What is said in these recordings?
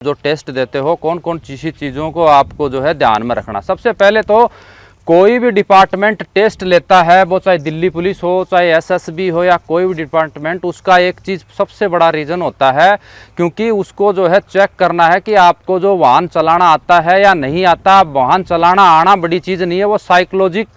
जो टेस्ट देते हो कौन कौन सी चीज़ों को आपको जो है ध्यान में रखना। सबसे पहले तो कोई भी डिपार्टमेंट टेस्ट लेता है, वो चाहे दिल्ली पुलिस हो, चाहे एसएसबी हो या कोई भी डिपार्टमेंट, उसका एक चीज़ सबसे बड़ा रीज़न होता है, क्योंकि उसको जो है चेक करना है कि आपको जो वाहन चलाना आता है या नहीं आता। वाहन चलाना आना बड़ी चीज़ नहीं है, वो साइकोलॉजिक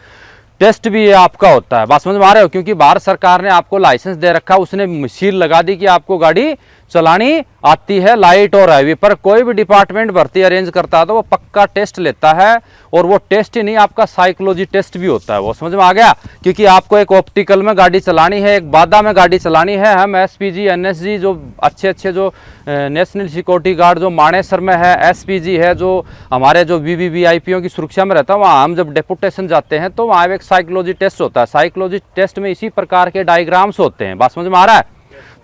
टेस्ट भी आपका होता है। बात समझ में आ रहे हो? क्योंकि भारत सरकार ने आपको लाइसेंस दे रखा, उसने मशीन लगा दी कि आपको गाड़ी चलानी आती है लाइट और हैवी। पर कोई भी डिपार्टमेंट भर्ती अरेंज करता है तो वो पक्का टेस्ट लेता है, और वो टेस्ट ही नहीं, आपका साइकोलॉजी टेस्ट भी होता है। वो समझ में आ गया? क्योंकि आपको एक ऑप्टिकल में गाड़ी चलानी है, एक बाधा में गाड़ी चलानी है। हम एसपीजी एनएसजी जो अच्छे जो नेशनल सिक्योरिटी गार्ड जो मानेसर में है, एसपीजी है जो हमारे जो वीवीवीआईपीओ की सुरक्षा में रहता है, वहाँ हम जब डेपुटेशन जाते हैं तो वहाँ एक साइकोलॉजी टेस्ट होता है। साइकोलॉजी टेस्ट में इसी प्रकार के डायग्राम्स होते हैं। बात समझ में आ रहा है?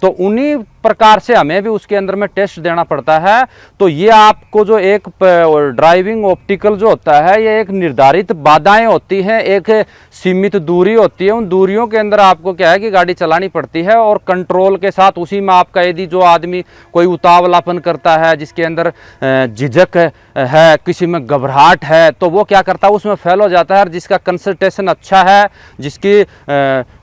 तो उन्हीं प्रकार से हमें भी उसके अंदर में टेस्ट देना पड़ता है। तो ये आपको जो एक ड्राइविंग ऑप्टिकल जो होता है, ये एक निर्धारित बाधाएं होती हैं, एक सीमित दूरी होती है। उन दूरियों के अंदर आपको क्या है कि गाड़ी चलानी पड़ती है, और कंट्रोल के साथ उसी में आपका यदि जो आदमी कोई उतावलापन करता है, जिसके अंदर झिझक है, किसी में घबराहट है, तो वो क्या करता है, उसमें फेल हो जाता है। और जिसका कंसंट्रेशन अच्छा है, जिसकी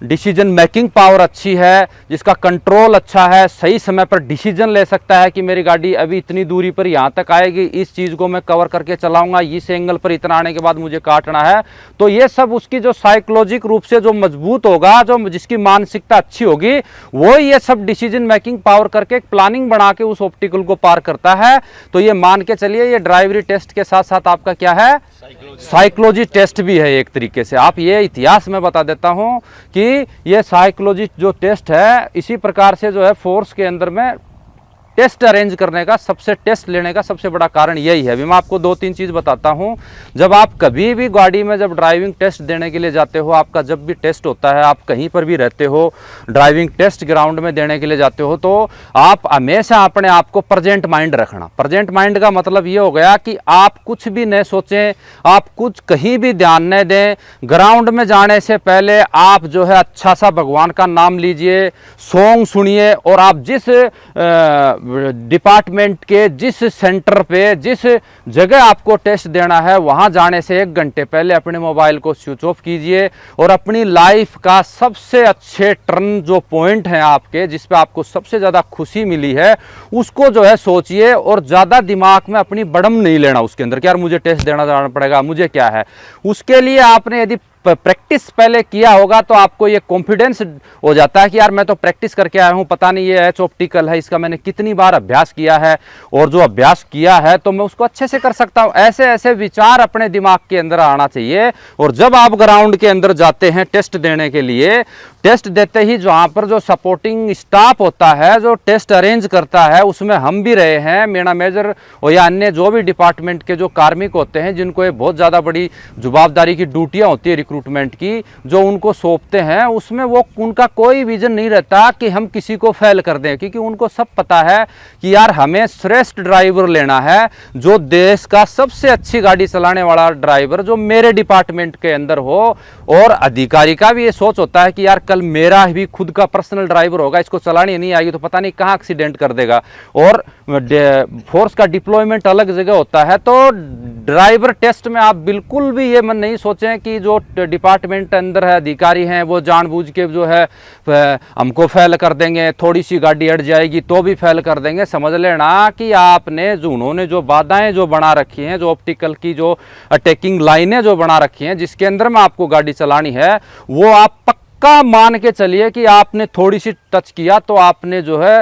डिसीजन मेकिंग पावर अच्छी है, जिसका कंट्रोल अच्छा है, सही समय पर डिसीजन ले सकता है कि मेरी गाड़ी अभी इतनी दूरी पर यहाँ तक आएगी, इस चीज़ को मैं कवर करके चलाऊंगा, इस एंगल पर इतना आने के बाद मुझे काटना है। तो ये सब उसकी जो साइकोलॉजिक रूप से जो मजबूत होगा, जो जिसकी मानसिकता अच्छी होगी, वो ये सब डिसीजन मेकिंग पावर करके एक प्लानिंग बना के उस ऑप्टिकल को पार करता है। तो ये मान के चलिए, ये ड्राइवरी टेस्ट के साथ साथ आपका क्या है, साइकोलॉजी टेस्ट भी है एक तरीके से। आप ये इतिहास में बता देता हूं कि ये साइकोलॉजी जो टेस्ट है, इसी प्रकार से जो है फोर्स के अंदर में टेस्ट अरेंज करने का, टेस्ट लेने का सबसे बड़ा कारण यही है। अभी मैं आपको 2-3 चीज़ बताता हूं। जब आप कभी भी गाड़ी में जब ड्राइविंग टेस्ट देने के लिए जाते हो, आपका जब भी टेस्ट होता है, आप कहीं पर भी रहते हो, ड्राइविंग टेस्ट ग्राउंड में देने के लिए जाते हो, तो आप हमेशा अपने आप को प्रेजेंट माइंड रखना। प्रेजेंट माइंड का मतलब ये हो गया कि आप कुछ भी न सोचें, आप कुछ कहीं भी ध्यान न दें। ग्राउंड में जाने से पहले आप जो है अच्छा सा भगवान का नाम लीजिए, सॉन्ग सुनिए, और आप जिस डिपार्टमेंट के जिस सेंटर पे, जिस जगह आपको टेस्ट देना है, वहां जाने से 1 घंटे पहले अपने मोबाइल को स्विच ऑफ कीजिए, और अपनी लाइफ का सबसे अच्छे टर्न जो पॉइंट हैं आपके, जिस पे आपको सबसे ज़्यादा खुशी मिली है, उसको जो है सोचिए। और ज़्यादा दिमाग में अपनी बड़म नहीं लेना उसके अंदर कि यार मुझे टेस्ट देना जाना पड़ेगा, मुझे क्या है। उसके लिए आपने यदि प्रैक्टिस पहले किया होगा तो आपको ये कॉन्फिडेंस हो जाता है कि यार मैं तो प्रैक्टिस करके आया हूं, पता नहीं ये एच ऑप्टिकल है, इसका मैंने कितनी बार अभ्यास किया है, और जो अभ्यास किया है तो मैं उसको अच्छे से कर सकता हूं। ऐसे ऐसे विचार अपने दिमाग के अंदर आना चाहिए। और जब आप ग्राउंड के अंदर जाते हैं टेस्ट देने के लिए, टेस्ट देते ही जहां पर जो सपोर्टिंग स्टाफ होता है, जो टेस्ट अरेंज करता है, उसमें हम भी रहे हैं, मेरा मेजर और या अन्य जो भी डिपार्टमेंट के जो कार्मिक होते हैं, जिनको ये बहुत ज़्यादा बड़ी जुबाबदारी की ड्यूटियाँ होती है रिक्रूटमेंट की, जो उनको सौंपते हैं, उसमें वो उनका कोई विजन नहीं रहता कि हम किसी को फेल कर दें। क्योंकि उनको सब पता है कि यार हमें श्रेष्ठ ड्राइवर लेना है, जो देश का सबसे अच्छी गाड़ी चलाने वाला ड्राइवर जो मेरे डिपार्टमेंट के अंदर हो। और अधिकारी का भी ये सोच होता है कि यार कल मेरा भी खुद का पर्सनल ड्राइवर होगा, इसको चलानी नहीं आएगी तो पता नहीं कहाँ एक्सीडेंट कर देगा। और फोर्स का डिप्लॉयमेंट अलग जगह होता है। तो ड्राइवर टेस्ट में आप बिल्कुल भी ये मन नहीं सोचें कि जो डिपार्टमेंट अंदर है, अधिकारी हैं, वो जानबूझ के जो है हमको फेल कर देंगे, थोड़ी सी गाड़ी अड़ जाएगी तो भी फेल कर देंगे। समझ लेना कि आपने जो उन्होंने जो बाधाएं जो बना रखी हैं, जो ऑप्टिकल की जो अटैकिंग लाइनें जो बना रखी हैं, जिसके अंदर में आपको गाड़ी चलानी है, वो आप पक्का मान के चलिए कि आपने थोड़ी सी टच किया तो आपने जो है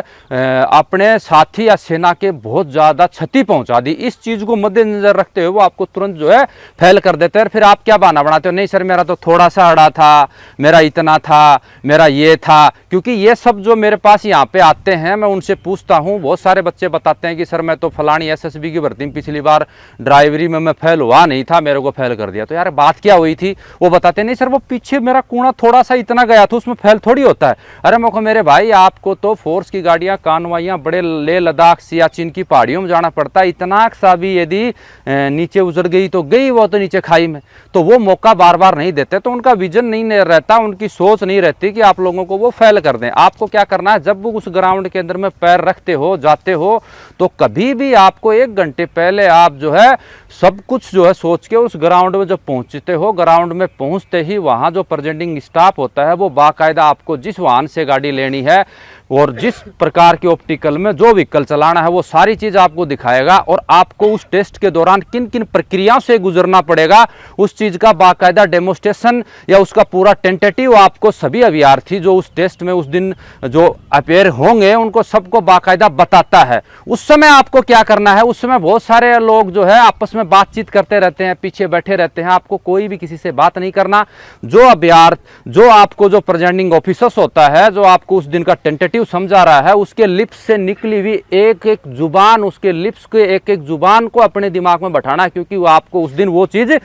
अपने साथी या सेना के बहुत ज़्यादा क्षति पहुंचा दी। इस चीज़ को मद्देनजर रखते हुए वो आपको तुरंत जो है फेल कर देते हैं। फिर आप क्या बहाना बनाते हो, नहीं सर मेरा तो थोड़ा सा अड़ा था, मेरा इतना था, मेरा ये था। क्योंकि ये सब जो मेरे पास यहाँ पे आते हैं, मैं उनसे पूछता हूँ, बहुत सारे बच्चे बताते हैं कि सर मैं तो फलानी एसएसबी की भर्ती में पिछली बार ड्राइवरी में मैं फेल हुआ नहीं था, मेरे को फेल कर दिया। तो यार बात क्या हुई थी, वो बताते नहीं सर वो पीछे मेरा कूड़ा थोड़ा सा इतना गया था उसमें फेल थोड़ी होता है। अरे मौका मेरे भाई, आपको तो फोर्स की गाड़ियां कानवाइयां बड़े लेह लद्दाख सियाचिन की पहाड़ियों में जाना पड़ता है। इतना सा भी यदि नीचे उतर गई तो गई वो तो नीचे खाई में, तो वो मौका बार बार नहीं देते। तो उनका विजन नहीं रहता, उनकी सोच नहीं रहती कि आप लोगों को वो फेल कर दें। आपको क्या करना है, जब वो उस ग्राउंड के अंदर में पैर रखते हो, जाते हो, तो कभी भी आपको 1 घंटे पहले आप जो है सब कुछ जो है सोच के उस ग्राउंड में जब पहुंचते हो, ग्राउंड में पहुंचते ही वहां जो प्रेजेंटिंग स्टाफ होता है वो बाकायदा आपको जिस वाहन से गाड़ी लेनी है और जिस प्रकार के ऑप्टिकल में जो व्हीकल चलाना है वो सारी चीज आपको दिखाएगा। और आपको उस टेस्ट के दौरान किन किन प्रक्रियाओं से गुजरना पड़ेगा उस चीज का बाकायदा डेमोस्ट्रेशन या उसका पूरा टेंटेटिव आपको सभी अभ्यर्थी जो उस टेस्ट में उस दिन जो अपेयर होंगे उनको सबको बाकायदा बताता है। उस समय आपको क्या करना है, उस समय बहुत सारे लोग जो है आपस में बातचीत करते रहते हैं, पीछे बैठे रहते हैं। आपको कोई भी किसी से बात नहीं करना। जो अभ्यर्थी जो आपको जो प्रेजेंटिंग ऑफिसर्स होता है, जो आपको उस दिन का टेंटेटिव समझा रहा है, उसके लिप्स से निकली हुई एक एक जुबान, उसके लिप्स के एक एक जुबान को अपने दिमाग में बैठाना है, क्योंकि वो आपको उस दिन वो चीज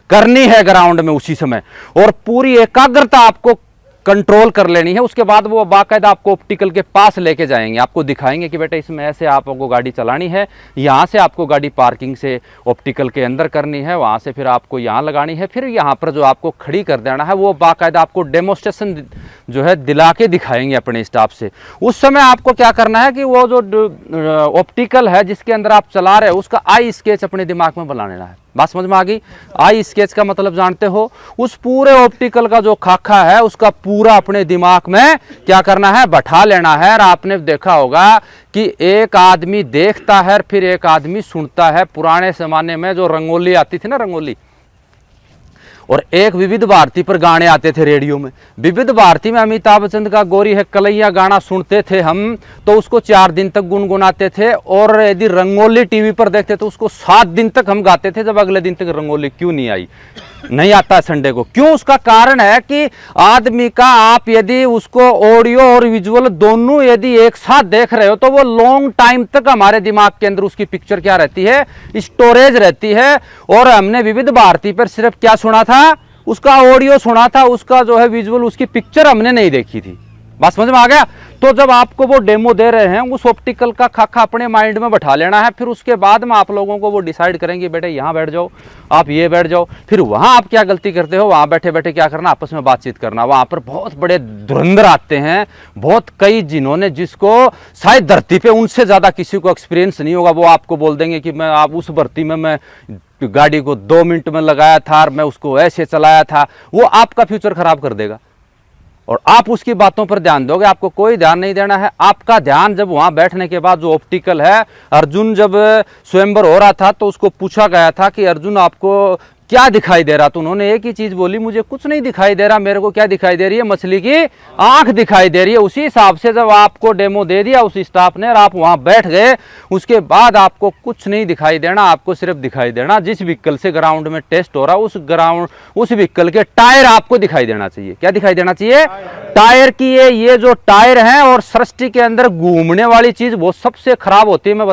करनी है ग्राउंड में उसी समय, और पूरी एकाग्रता आपको कंट्रोल कर लेनी है। उसके बाद वो बाकायदा आपको ऑप्टिकल के पास लेके जाएंगे, आपको दिखाएंगे कि बेटा इसमें ऐसे आपको गाड़ी चलानी है, यहाँ से आपको गाड़ी पार्किंग से ऑप्टिकल के अंदर करनी है, वहाँ से फिर आपको यहाँ लगानी है, फिर यहाँ पर जो आपको खड़ी कर देना है वो बाकायदा आपको डेमोस्ट्रेशन जो है दिला के दिखाएंगे अपने स्टाफ से। उस समय आपको क्या करना है कि वो जो ऑप्टिकल है जिसके अंदर आप चला रहे हो उसका आई स्केच अपने दिमाग में बना लेना है। बात समझ में आ गई? आई स्केच का मतलब जानते हो, उस पूरे ऑप्टिकल का जो खाका है उसका पूरा अपने दिमाग में क्या करना है, बैठा लेना है। और आपने देखा होगा कि एक आदमी देखता है फिर एक आदमी सुनता है। पुराने जमाने में जो रंगोली आती थी ना, रंगोली, और एक विविध भारती पर गाने आते थे रेडियो में। विविध भारती में अमिताभ बच्चन का गोरी है कलैया गाना सुनते थे हम, तो उसको 4 दिन तक गुनगुनाते थे। और यदि रंगोली टीवी पर देखते तो उसको 7 दिन तक हम गाते थे, जब अगले दिन तक रंगोली क्यों नहीं आई, नहीं आता संडे को, क्यों? उसका कारण है कि आदमी का आप यदि उसको ऑडियो और विजुअल दोनों यदि एक साथ देख रहे हो तो वो लॉन्ग टाइम तक हमारे दिमाग के अंदर उसकी पिक्चर क्या रहती है, स्टोरेज रहती है। और हमने विविध भारती पर सिर्फ क्या सुना था, उसका ऑडियो सुना था, उसका जो है विजुअल, उसकी पिक्चर हमने नहीं देखी थी। बात समझ में आ गया? तो जब आपको वो डेमो दे रहे हैं उस ऑप्टिकल का खाका अपने माइंड में बैठा लेना है। फिर उसके बाद में आप लोगों को वो डिसाइड करेंगे बेटे यहाँ बैठ जाओ, आप ये बैठ जाओ। फिर वहाँ आप क्या गलती करते हो, वहाँ बैठे बैठे क्या करना, आपस में बातचीत करना। वहाँ पर बहुत बड़े धुरंधर आते हैं, बहुत कई जिन्होंने, जिसको शायद धरती पे उनसे ज़्यादा किसी को एक्सपीरियंस नहीं होगा, वो आपको बोल देंगे कि मैं आप उस भर्ती में मैं गाड़ी को 2 मिनट में लगाया था और मैं उसको ऐसे चलाया था। वो आपका फ्यूचर खराब कर देगा और आप उसकी बातों पर ध्यान दोगे, आपको कोई ध्यान नहीं देना है। आपका ध्यान जब वहां बैठने के बाद जो ऑप्टिकल है, अर्जुन जब स्वयंवर हो रहा था तो उसको पूछा गया था कि अर्जुन आपको क्या दिखाई दे रहा, तो उन्होंने एक ही चीज बोली, मुझे कुछ नहीं दिखाई दे रहा, मेरे को क्या दिखाई दे रही है, मछली की आंख दिखाई दे रही है। उसी हिसाब से जब आपको डेमो दे दिया उस स्टाफ ने और आप वहां बैठ गए, उसके बाद आपको कुछ नहीं दिखाई देना, आपको सिर्फ दिखाई देना जिस व्हीकल से ग्राउंड में टेस्ट हो रहा है उस व्हीकल के टायर आपको दिखाई देना चाहिए। क्या दिखाई देना चाहिए? टायर की ये जो टायर है और सृष्टि के अंदर घूमने वाली चीज वो सबसे खराब होती है। मैं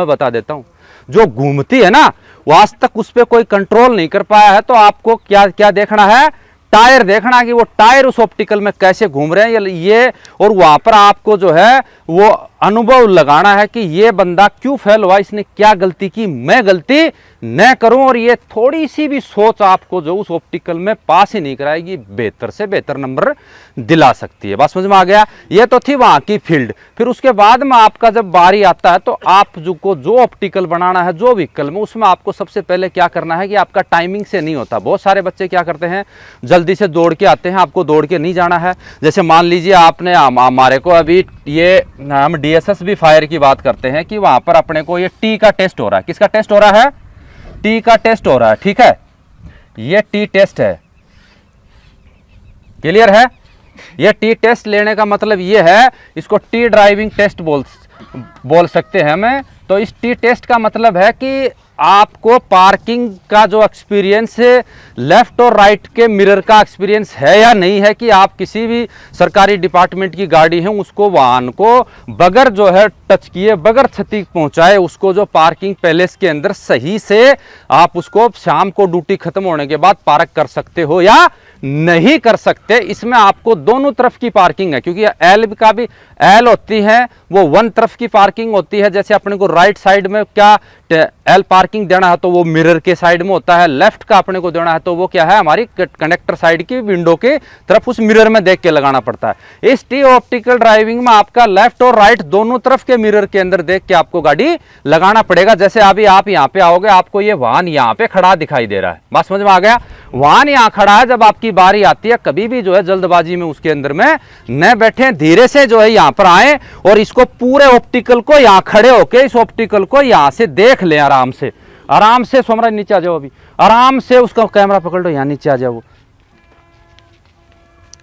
बता देता हूं, जो घूमती है ना, वो आज तक उस पर कोई कंट्रोल नहीं कर पाया है। तो आपको क्या क्या देखना है, टायर देखना कि वो टायर उस ऑप्टिकल में कैसे घूम रहे हैं ये, और वहां पर आपको जो है वो अनुभव लगाना है कि ये बंदा क्यों फेल हुआ, इसने क्या गलती की, मैं गलती न करूं। और ये थोड़ी सी भी सोच आपको जो उस ऑप्टिकल में पास ही नहीं कराएगी, बेहतर से बेहतर नंबर दिला सकती है। बात समझ में आ गया? ये तो थी वहां की फील्ड। फिर उसके बाद में आपका जब बारी आता है तो आप जो ऑप्टिकल बनाना है जो व्हीकल में, उसमें आपको सबसे पहले क्या करना है कि आपका टाइमिंग से नहीं होता। बहुत सारे बच्चे क्या करते हैं, जल्दी से दौड़ के आते हैं, आपको दौड़ के नहीं जाना है। जैसे मान लीजिए आपने हमारे को अभी ये हम DSSB फायर की बात करते हैं कि वहां पर अपने को ये टी का टेस्ट हो रहा है। किसका टेस्ट हो रहा है? टी का टेस्ट हो रहा है, ठीक है, ये टी टेस्ट है, क्लियर है? ये टी टेस्ट लेने का मतलब ये है, इसको टी ड्राइविंग टेस्ट बोल सकते हैं हमें। तो इस टी टेस्ट का मतलब है कि आपको पार्किंग का जो एक्सपीरियंस है, लेफ्ट और राइट के मिरर का एक्सपीरियंस है या नहीं है, कि आप किसी भी सरकारी डिपार्टमेंट की गाड़ी है उसको, वाहन को बगैर जो है टच किए, बगैर क्षति पहुंचाए, उसको जो पार्किंग पैलेस के अंदर सही से आप उसको शाम को ड्यूटी खत्म होने के बाद पार्क कर सकते हो या नहीं कर सकते। इसमें आपको दोनों तरफ की पार्किंग है, क्योंकि एल का भी एल होती है वो वन तरफ की पार्किंग होती है। जैसे अपने को राइट साइड में क्या एल पार्किंग देना है तो वो मिरर के साइड में होता है, लेफ्ट का अपने को देना है तो वो क्या है हमारी कनेक्टर साइड की विंडो के तरफ उस मिरर में देख के लगाना पड़ता है। इस टी ऑप्टिकल ड्राइविंग में आपका लेफ्ट और राइट दोनों तरफ के मिरर के अंदर देख के आपको गाड़ी लगाना पड़ेगा। जैसे अभी आप यहाँ पे आओगे, आपको ये वाहन यहाँ पे खड़ा दिखाई दे रहा है, बात समझ में आ गया। वाहन यहाँ खड़ा है, जब आपकी बारी आती है कभी भी जो है जल्दबाजी में उसके अंदर में न बैठे, धीरे से जो है यहाँ पर आए और इसको पूरे ऑप्टिकल को यहाँ खड़े होके इस ऑप्टिकल को यहाँ से देख ले आराम से। आराम से सोमरा नीचे आ जाओ, अभी आराम से उसका कैमरा पकड़ लो, यहाँ नीचे आ जाओ,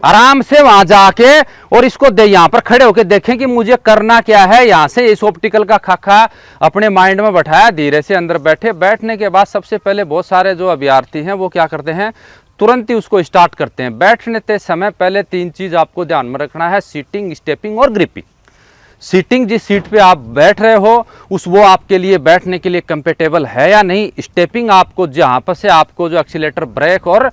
आराम से वहां जाके और इसको दे यहाँ पर खड़े होके देखें कि मुझे करना क्या है। यहाँ से इस ऑप्टिकल का खाका अपने माइंड में बैठाया, धीरे से अंदर बैठे। बैठने के बाद सबसे पहले बहुत सारे जो अभ्यर्थी हैं वो क्या करते हैं, तुरंत ही उसको स्टार्ट करते हैं। बैठने के समय पहले 3 चीज आपको ध्यान में रखना है, सीटिंग, स्टेपिंग और ग्रिपिंग। सीटिंग, जिस सीट पे आप बैठ रहे हो उस वो आपके लिए बैठने के लिए कंफर्टेबल है या नहीं। स्टेपिंग आपको जहाँ पर से आपको जो एक्सीलेटर, ब्रेक और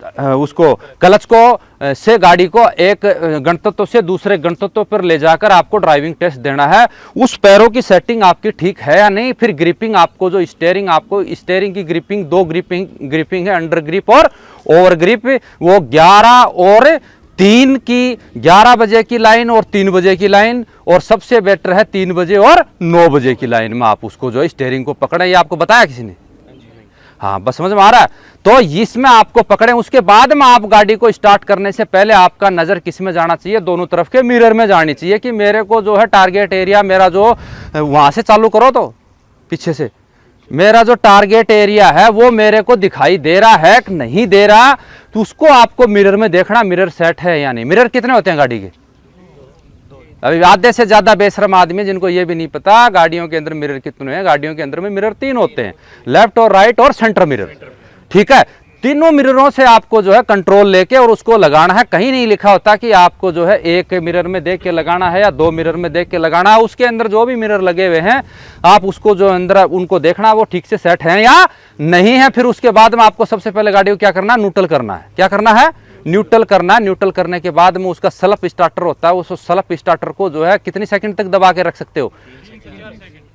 उसको क्लच को से गाड़ी को एक गंतव्य से दूसरे गंतव्य पर ले जाकर आपको ड्राइविंग टेस्ट देना है। उस पैरों की सेटिंग आपकी ठीक है या नहीं। फिर ग्रिपिंग, आपको जो स्टीयरिंग, आपको स्टीयरिंग की ग्रिपिंग 2 ग्रिपिंग है, अंडर ग्रिप और ओवर ग्रिप। वो 11 और 3 की 11 बजे की लाइन और 3 बजे की लाइन, और सबसे बेटर है 3 बजे और 9 बजे की लाइन में आप उसको जो स्टीयरिंग को पकड़े। ये आपको बताया किसी ने? हाँ, बस समझ में आ रहा है। तो इसमें आपको पकड़े, उसके बाद में आप गाड़ी को स्टार्ट करने से पहले आपका नजर किस में जाना चाहिए, दोनों तरफ के मिरर में जानी चाहिए कि मेरे को जो है टारगेट एरिया मेरा जो वहां से चालू करो, तो पीछे से मेरा जो टारगेट एरिया है वो मेरे को दिखाई दे रहा है कि नहीं दे रहा, तो उसको आपको मिरर में देखना, मिरर सेट है या नहीं। मिरर कितने होते हैं गाड़ी के? अभी आधे से ज्यादा बेशरम आदमी जिनको ये भी नहीं पता गाड़ियों के अंदर मिरर कितने हैं। गाड़ियों के अंदर में मिरर 3 होते हैं, लेफ्ट और राइट और सेंटर मिरर, ठीक है। तीनों मिररों से आपको जो है कंट्रोल लेके और उसको लगाना है। कहीं नहीं लिखा होता कि आपको जो है एक मिरर में देख के लगाना है या 2 मिरर में देख के लगाना है। उसके अंदर जो भी मिरर लगे हुए हैं आप उसको जो अंदर उनको देखना वो ठीक से सेट है या नहीं है। फिर उसके बाद में आपको सबसे पहले गाड़ी को क्या करना है, न्यूट्रल करना है। क्या करना है? न्यूट्रल करना है। न्यूट्रल करने के बाद में उसका सेल्फ स्टार्टर होता है, उस सेल्फ स्टार्टर को जो है कितनी सेकंड तक दबा के रख सकते हो?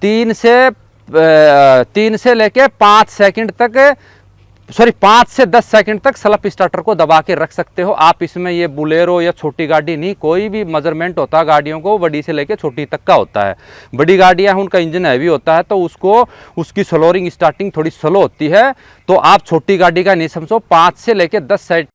3 से लेके 5 सेकंड तक, सॉरी 5 से 10 सेकंड तक सेल्फ स्टार्टर को दबा के रख सकते हो आप। इसमें ये बुलेरो या छोटी गाड़ी नहीं, कोई भी मेजरमेंट होता है गाड़ियों को बड़ी से लेके छोटी तक का होता है। बड़ी गाड़ियां उनका इंजन हैवी होता है तो उसको उसकी स्लोरिंग स्टार्टिंग थोड़ी स्लो होती है, तो आप छोटी गाड़ी का नहीं समझो। 5 से लेके 10